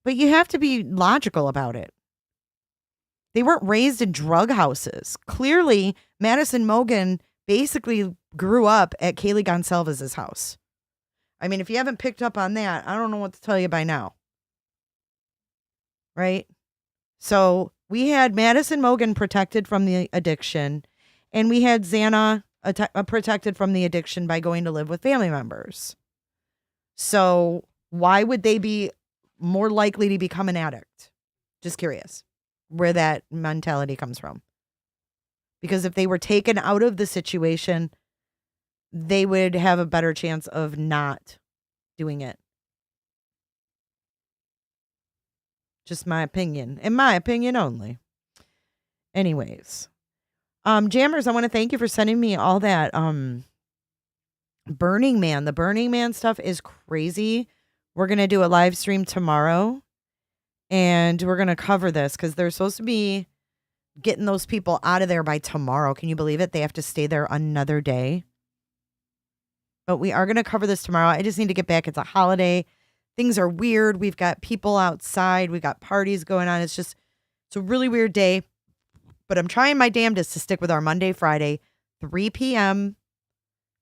But you have to be logical about it. They weren't raised in drug houses. Clearly, Madison Mogen basically grew up at Kaylee Gonsalves's house. I mean, if you haven't picked up on that, I don't know what to tell you by now. Right? So we had Madison Mogen protected from the addiction, and we had Xana protected from the addiction by going to live with family members. So why would they be more likely to become an addict? Just curious where that mentality comes from. Because if they were taken out of the situation, they would have a better chance of not doing it. Just my opinion. In my opinion only. Anyways. Jammers, I want to thank you for sending me all that Burning Man. The Burning Man stuff is crazy. We're going to do a live stream tomorrow. And we're going to cover this because there's supposed to be getting those people out of there by tomorrow. Can you believe it? They have to stay there another day. But we are going to cover this tomorrow. I just need to get back. It's a holiday. Things are weird. We've got people outside. We've got parties going on. It's a really weird day. But I'm trying my damnedest to stick with our Monday, Friday, 3 p.m.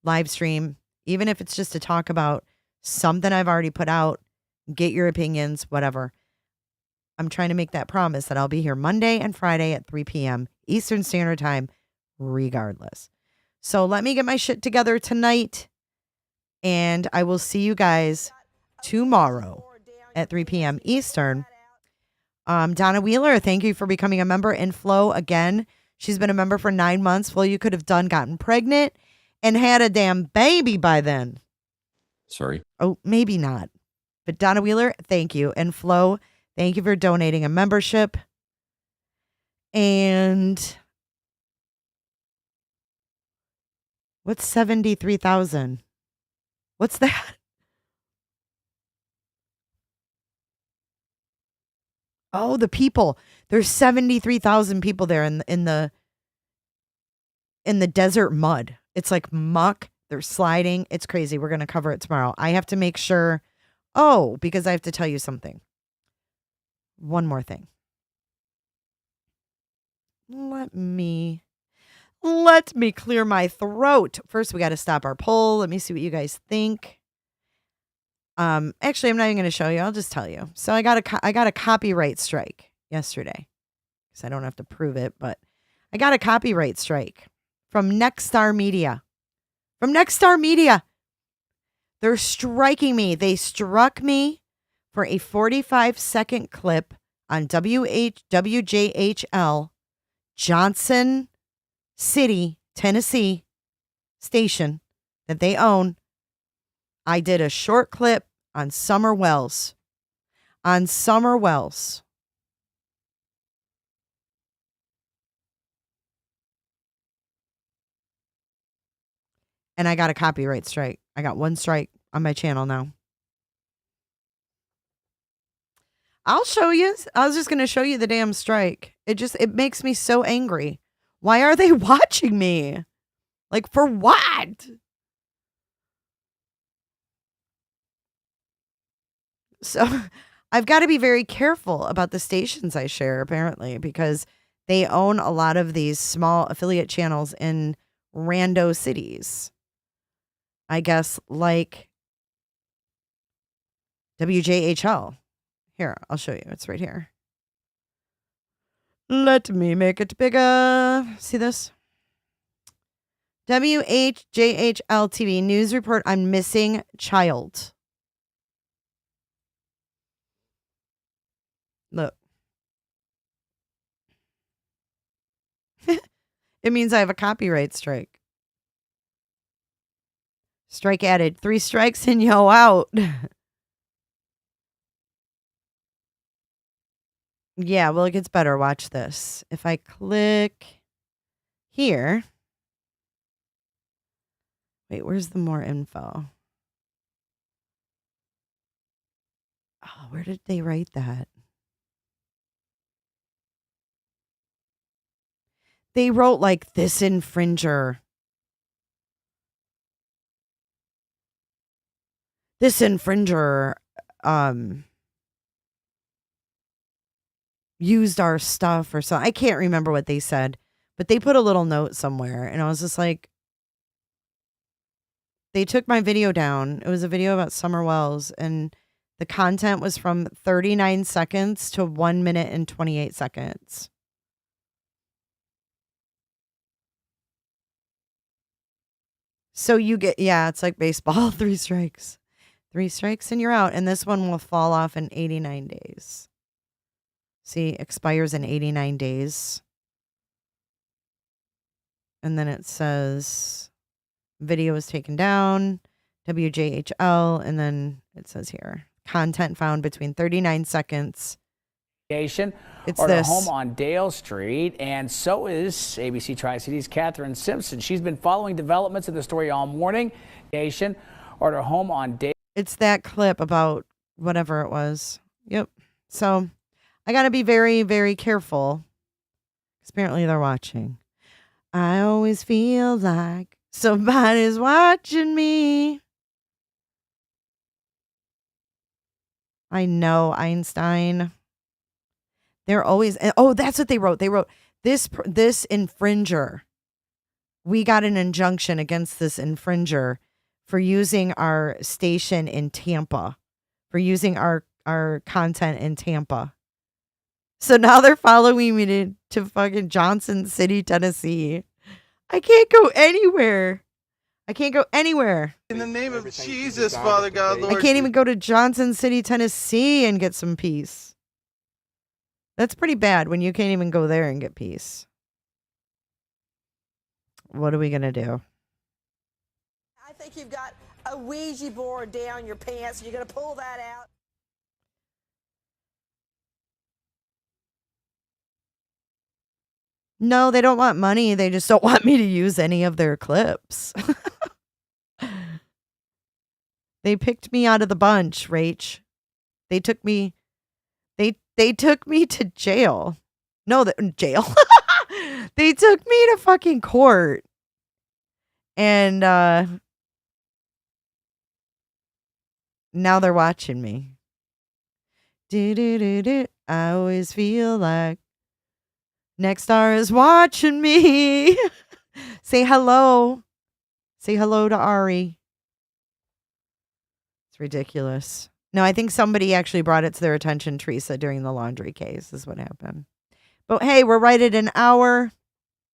live stream, even if it's just to talk about something I've already put out, get your opinions, whatever. I'm trying to make that promise that I'll be here Monday and Friday at 3 p.m. Eastern Standard Time, regardless. So let me get my shit together tonight, and I will see you guys tomorrow at 3 p.m. Eastern. Donna Wheeler, thank you for becoming a member. And Flo, again, she's been a member for 9 months. Flo, you could have gotten pregnant and had a damn baby by then. Sorry. Oh, maybe not. But Donna Wheeler, thank you. And Flo, thank you for donating a membership. And what's 73,000? What's that? Oh, the people. There's 73,000 people there in the desert mud. It's like muck. They're sliding. It's crazy. We're going to cover it tomorrow. I have to make sure. Oh, because I have to tell you something. One more thing. Let me clear my throat. First, we got to stop our poll. Let me see what you guys think. Actually, I'm not even going to show you. I'll just tell you. So I got a copyright strike yesterday, because I don't have to prove it, but I got a copyright strike from Nexstar Media. They're striking me. They struck me for a 45-second clip on WJHL, Johnson City, Tennessee station that they own. I did a short clip on Summer Wells. And I got a copyright strike. I got one strike on my channel now. I'll show you. I was just going to show you the damn strike. It makes me so angry. Why are they watching me? Like, for what? So I've got to be very careful about the stations I share, apparently, because they own a lot of these small affiliate channels in rando cities. I guess like WJHL. Here, I'll show you. It's right here. Let me make it bigger. See this? WHJHL TV news report on missing child. Look. It means I have a copyright strike. Strike added. 3 strikes and yo out. Yeah, well, it gets better. Watch this. If I click here. Wait, where's the more info? Oh, where did they write that? They wrote like this infringer. This infringer used our stuff or something. I can't remember what they said, but they put a little note somewhere, and I was just like, they took my video down. It was a video about Summer Wells, and the content was from 39 seconds to 1 minute and 28 seconds. So you get, yeah, it's like baseball, 3 strikes. 3 strikes and you're out. And this one will fall off in 89 days. See, expires in 89 days. And then it says video is taken down, WJHL, and then it says here, content found between 39 seconds. It's or this. her home on Dale Street, and so is ABC Tri-Cities' Catherine Simpson. She's been following developments in the story all morning. Or her home on Dale. It's that clip about whatever it was. Yep. So I got to be very, very careful Apparently they're watching. I always feel like somebody's watching me. I know, Einstein. They're always, oh, that's what they wrote. They wrote, this infringer. We got an injunction against this infringer for using our station in Tampa, for using our content in Tampa. So now they're following me to fucking Johnson City, Tennessee. I can't go anywhere. I can't go anywhere. In the name of Jesus, Father God, Lord. I can't even go to Johnson City, Tennessee and get some peace. That's pretty bad when you can't even go there and get peace. What are we going to do? I think you've got a Ouija board down your pants. You're going to pull that out. No, they don't want money. They just don't want me to use any of their clips. They picked me out of the bunch, Rach. They took me to jail. No, jail. They took me to fucking court. And now they're watching me. I always feel like Nexstar is watching me. Say hello. Say hello to Ari. It's ridiculous. No, I think somebody actually brought it to their attention, Teresa, during the laundry case is what happened. But hey, we're right at an hour.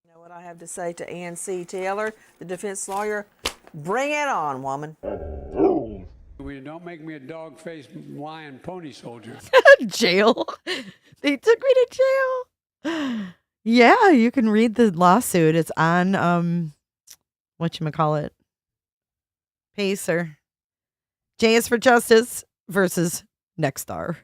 You know what I have to say to Ann C. Taylor, the defense lawyer? Bring it on, woman. Don't make me a dog-faced lion pony soldier. Jail. They took me to jail. Yeah, you can read the lawsuit. It's on whatchamacallit. Pacer. J is for Justice versus Nexstar.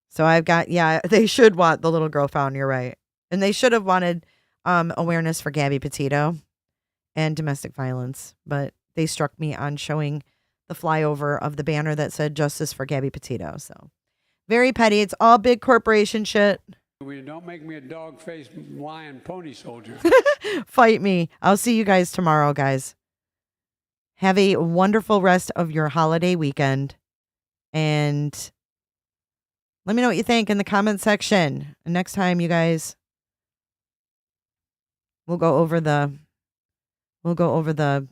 So I've got, yeah, they should want the little girl found, you're right. And they should have wanted awareness for Gabby Petito and domestic violence, but they struck me on showing the flyover of the banner that said Justice for Gabby Petito. So very petty. It's all big corporation shit. Don't make me a dog-faced lion pony soldier. Fight me. I'll see you guys tomorrow, guys. Have a wonderful rest of your holiday weekend. And let me know what you think in the comment section. And next time, you guys, we'll go over the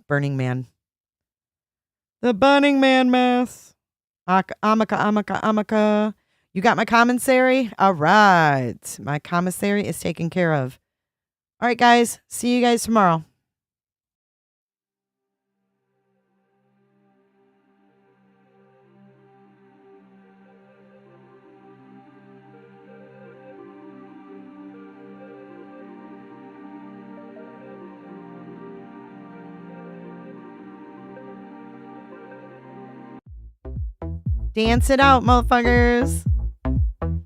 Burning Man. The Burning Man math. Amaka. You got my commissary? All right. My commissary is taken care of. All right, guys. See you guys tomorrow. Dance it out, motherfuckers.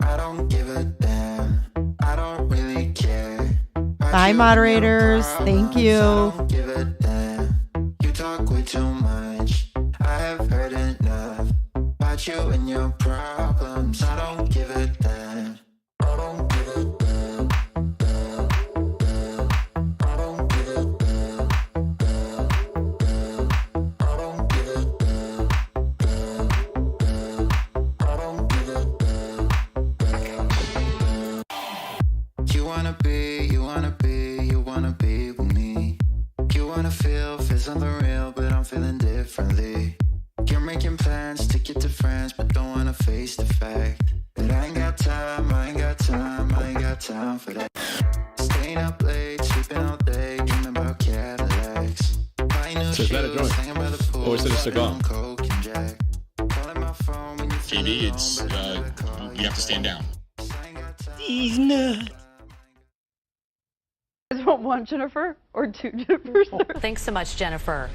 I don't give a damn. I don't really care. Bye, moderators. Thank you. I don't give a damn. You talk way too much. I have heard enough about you and your problems. I don't give a damn. I don't give a damn. I don't give a damn. I don't give a damn. I don't give a damn. You wanna be with me. You wanna feel something real, but I'm feeling differently. You're making plans to get to France, but don't wanna face the fact that I ain't got time for that. Staying up late, sleeping all day, dreaming about Cadillacs. So is that a joint? Or is it a cigar? JD, it's, you have to stand down. These nuts. You guys want one Jennifer or two Jennifers? Thanks so much, Jennifer.